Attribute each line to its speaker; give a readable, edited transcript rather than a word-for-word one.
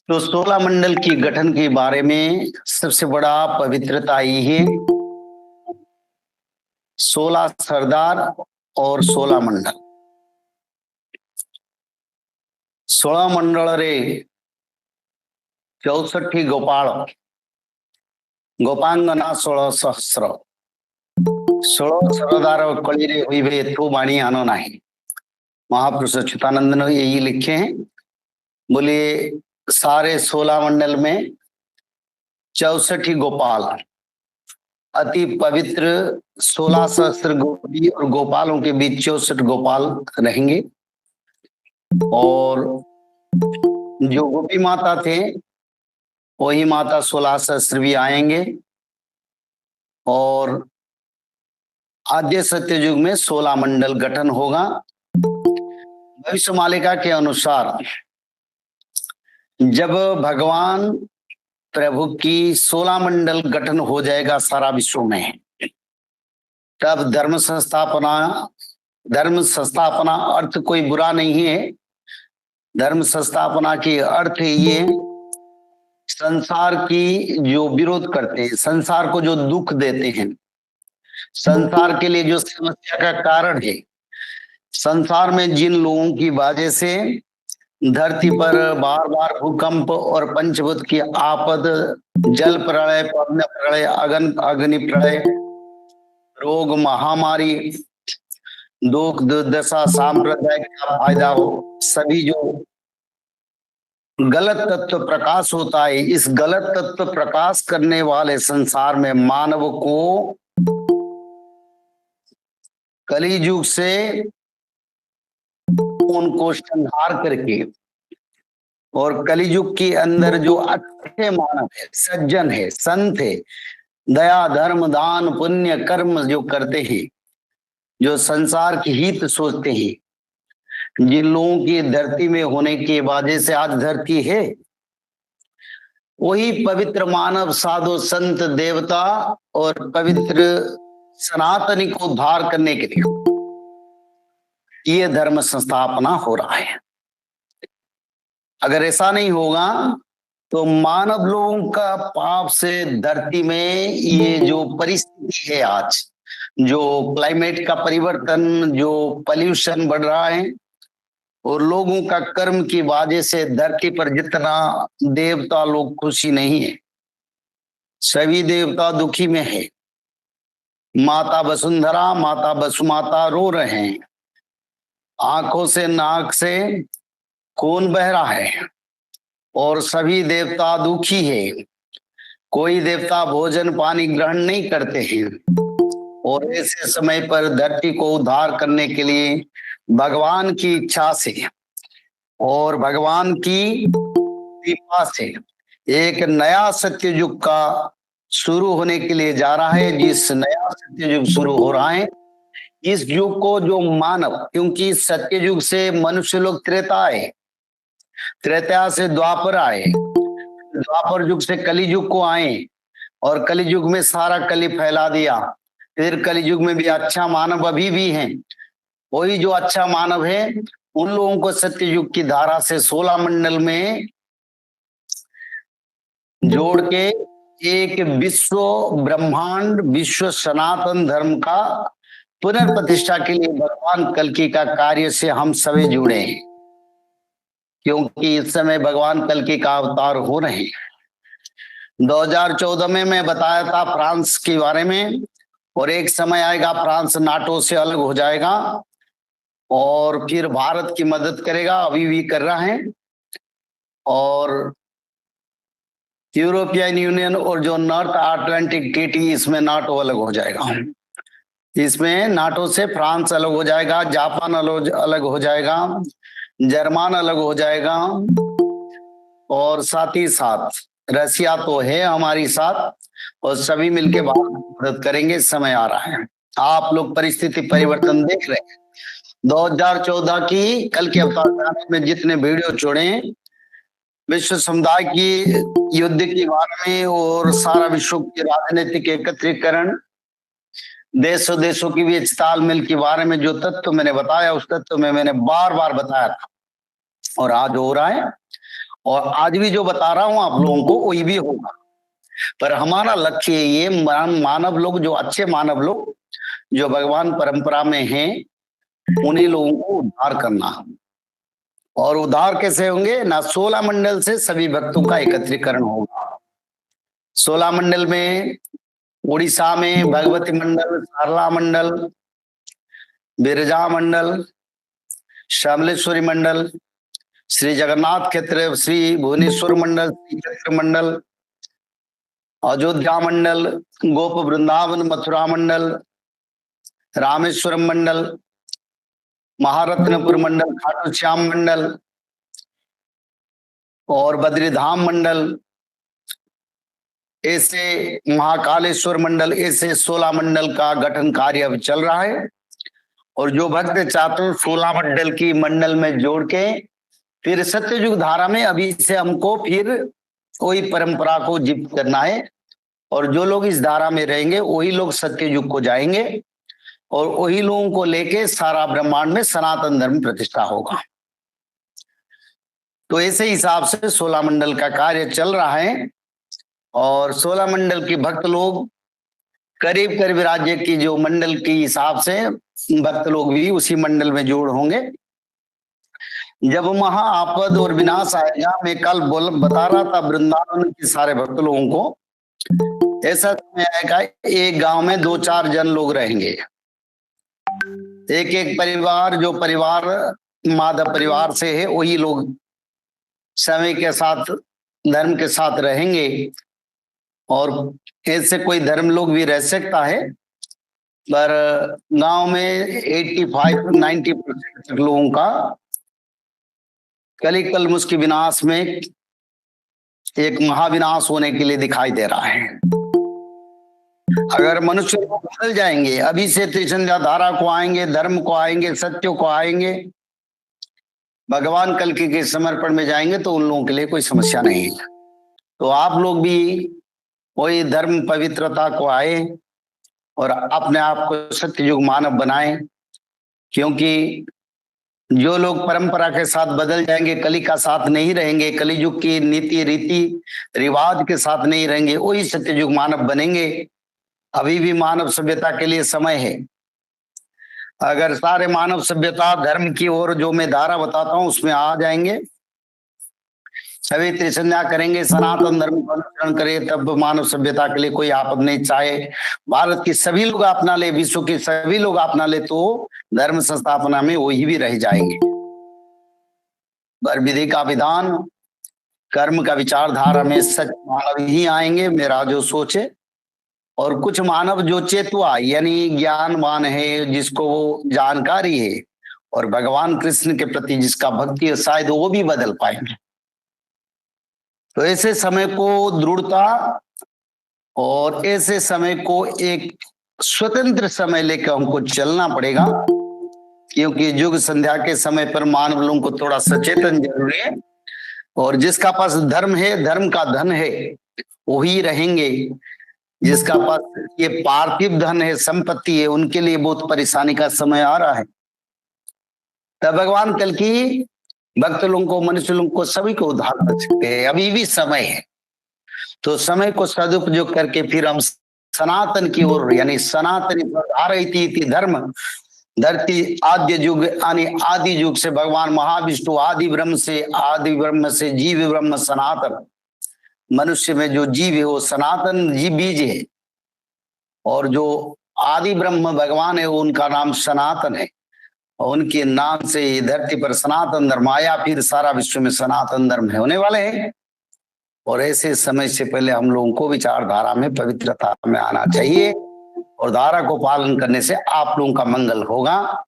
Speaker 1: तो 16 मंडल की गठन के बारे में सबसे बड़ा पवित्रता ये है। 16 सरदार और 16 मंडल। 16 मंडल रे 64 गोपाल गोपांगना 16 सहस्र 16 सरदार कली रे हुई एथु बाणी आनो नहीं। महापुरुष अच्युतानंद ने यही लिखे हैं। बोले सारे 16 मंडल में 64 गोपाल अति पवित्र 16 सहस्त्र गोपी और गोपालों के बीच 64 गोपाल रहेंगे। और जो गोपी माता थे वही माता 16 सहस्त्र भी आएंगे। और आद्य सत्य युग में 16 मंडल गठन होगा। भविष्य मालिका के अनुसार जब भगवान प्रभु की 16 मंडल गठन हो जाएगा सारा विश्व में, तब धर्म संस्थापना अर्थ कोई बुरा नहीं है। धर्म संस्थापना की अर्थ ये संसार की जो विरोध करते हैं, संसार को जो दुख देते हैं, संसार के लिए जो समस्या का कारण है, संसार में जिन लोगों की वजह से धरती पर बार बार भूकंप और पंचभूत की आपद, जल प्रलय, पवन प्रलय, अग्नि प्रलय, रोग, महामारी, दुख, दुर्दशा, सांप्रदायिक का फायदा हो, सभी जो गलत तत्व प्रकाश होता है, इस गलत तत्व प्रकाश करने वाले संसार में मानव को कलियुग से उनको संहार करके और कलियुग के अंदर जो अच्छे मानव है, सज्जन है, संत है, दया, धर्म, दान, पुण्य कर्म जो करते हैं, जो संसार की हित सोचते हैं, जिन लोगों की धरती में होने की वजह से आज धरती है, वही पवित्र मानव, साधु, संत, देवता और पवित्र सनातनी को उद्धार करने के लिए ये धर्म संस्थापना हो रहा है। अगर ऐसा नहीं होगा तो मानव लोगों का पाप से धरती में ये जो परिस्थिति है, आज जो क्लाइमेट का परिवर्तन, जो पॉल्यूशन बढ़ रहा है और लोगों का कर्म की वजह से धरती पर जितना देवता लोग खुशी नहीं है, सभी देवता दुखी में है। माता वसुंधरा, माता वसुमाता रो रहे हैं, आंखों से, नाक से खून बह रहा है और सभी देवता दुखी है। कोई देवता भोजन पानी ग्रहण नहीं करते हैं। और ऐसे समय पर धरती को उद्धार करने के लिए भगवान की इच्छा से और भगवान की कृपा से एक नया सत्य युग का शुरू होने के लिए जा रहा है। जिस नया सत्य युग शुरू हो रहा है, इस युग को जो मानव, क्योंकि सत्य युग से मनुष्य लोग त्रेता आए, त्रेता से द्वापर आए, द्वापर युग से कली युग को आए और कली युग में सारा कली फैला दिया। फिर कली युग में भी अच्छा मानव अभी भी हैं। वही जो अच्छा मानव है उन लोगों को सत्य युग की धारा से 16 मंडल में जोड़ के एक विश्व ब्रह्मांड, विश्व सनातन धर्म का पुनर्प्रतिष्ठा के लिए भगवान कल्कि का कार्य से हम सभी जुड़े हैं। क्योंकि इस समय भगवान कल्कि का अवतार हो रहे हैं। 2014 में मैं बताया था फ्रांस के बारे में, और एक समय आएगा फ्रांस नाटो से अलग हो जाएगा और फिर भारत की मदद करेगा, अभी भी कर रहा है। और यूरोपियन यूनियन और जो नॉर्थ अटलांटिक ट्रीटी, इसमें नाटो अलग हो जाएगा। इसमें नाटो से फ्रांस अलग हो जाएगा, जापान अलग हो जाएगा, जर्मन अलग हो जाएगा और साथ ही साथ रसिया तो है हमारी साथ, और सभी मिलके भारत की मदद करेंगे। समय आ रहा है, आप लोग परिस्थिति परिवर्तन देख रहे हैं। 2014 की कल के अवतार में जितने वीडियो छोड़े विश्व समुदाय की युद्ध के बारे में और सारा विश्व के राजनीतिक एकत्रीकरण, देशों देशों की बीच तालमेल के बारे में जो तत्व मैंने बताया, उस तत्व में मैंने बार बार बताया था और आज हो रहा है। और आज भी जो बता रहा हूं आप लोगों को वही भी होगा। पर हमारा लक्ष्य ये मानव लोग, जो अच्छे मानव लोग जो भगवान परंपरा में हैं, उन्हीं लोगों को उद्धार करना। और उद्धार कैसे होंगे ना, 16 मंडल से सभी भक्तों का एकत्रीकरण होगा। 16 मंडल में उड़ीसा में भगवती मंडल, सारला मंडल, बिरजा मंडल, श्यामलेश्वरी मंडल, श्री जगन्नाथ क्षेत्र, श्री भुवनेश्वर मंडल, श्री क्षेत्र मंडल, अयोध्या मंडल, गोप वृंदावन मथुरा मंडल, रामेश्वरम मंडल, महारत्नपुर मंडल, खाटू श्याम मंडल और बद्रीधाम मंडल, ऐसे महाकालेश्वर मंडल, ऐसे 16 मंडल का गठन कार्य अब चल रहा है। और जो भक्त चाहते हैं 16 मंडल की मंडल में जोड़ के फिर सत्ययुग धारा में अभी से हमको फिर वही परंपरा को जीवित करना है। और जो लोग इस धारा में रहेंगे वही लोग सत्ययुग को जाएंगे और वही लोगों को लेके सारा ब्रह्मांड में सनातन धर्म प्रतिष्ठा होगा। तो ऐसे हिसाब से 16 मंडल का कार्य चल रहा है। और 16 मंडल के भक्त लोग करीब करीब राज्य की जो मंडल के हिसाब से भक्त लोग भी उसी मंडल में जोड़ होंगे। जब महा आपद और विनाश आएगा, मैं कल बता रहा था वृंदावन के सारे भक्त लोगों को, ऐसा समय आएगा एक गांव में 2-4 जन लोग रहेंगे। एक एक परिवार, जो परिवार माधव परिवार से है वही लोग समय के साथ धर्म के साथ रहेंगे। और ऐसे कोई धर्म लोग भी रह सकता है, पर गांव में 85-90% तक लोगों का कली कलमुष के विनाश में एक महाविनाश होने के लिए दिखाई दे रहा है। अगर मनुष्य लोग बदल जाएंगे, अभी से त्रिसंध्या धारा को आएंगे, धर्म को आएंगे, सत्य को आएंगे, भगवान कल्कि के समर्पण में जाएंगे, तो उन लोगों के लिए कोई समस्या नहीं है। तो आप लोग भी वही धर्म पवित्रता को आए और अपने आप को सत्ययुग मानव बनाएं। क्योंकि जो लोग परंपरा के साथ बदल जाएंगे, कली का साथ नहीं रहेंगे, कलियुग की नीति रीति रिवाज के साथ नहीं रहेंगे, वही सत्ययुग मानव बनेंगे। अभी भी मानव सभ्यता के लिए समय है। अगर सारे मानव सभ्यता धर्म की ओर जो मैं धारा बताता हूं उसमें आ जाएंगे, सभी त्रिसंध्या करेंगे, सनातन धर्म का अनुसरण करें, तब मानव सभ्यता के लिए कोई आपद नहीं। चाहे भारत के सभी लोग अपना ले, विश्व के सभी लोग अपना ले, तो धर्म संस्थापना में वही भी रह जाएंगे। पर विधि का विधान, कर्म का विचारधारा में सच मानव ही आएंगे, मेरा जो सोचे। और कुछ मानव जो चेतुआ यानी ज्ञानवान है, जिसको वो जानकारी है और भगवान कृष्ण के प्रति जिसका भक्ति है, शायद वो भी बदल पाएंगे। तो ऐसे समय को दृढ़ता और ऐसे समय को एक स्वतंत्र समय लेकर हमको चलना पड़ेगा। क्योंकि युग संध्या के समय पर मानव लोगों को थोड़ा सचेतन जरूरी है। और जिसका पास धर्म है, धर्म का धन है, वही रहेंगे। जिसका पास ये पार्थिव धन है, संपत्ति है, उनके लिए बहुत परेशानी का समय आ रहा है। तब भगवान कल की भक्त लोगों को, मनुष्य लोगों को, सभी को उद्धार कर सकते हैं। अभी भी समय है, तो समय को सदुपयोग करके फिर हम सनातन की ओर, यानी सनातन धर्म धरती आद्य युग यानी आदि युग से भगवान महाविष्णु आदि ब्रह्म से जीव ब्रह्म सनातन, मनुष्य में जो जीव है वो सनातन जीव बीज है। और जो आदि ब्रह्म भगवान है उनका नाम सनातन है। और उनके नाम से धरती पर सनातन धर्म आया, फिर सारा विश्व में सनातन धर्म होने वाले हैं। और ऐसे समय से पहले हम लोगों को विचारधारा में, पवित्रता में आना चाहिए। और धारा को पालन करने से आप लोगों का मंगल होगा।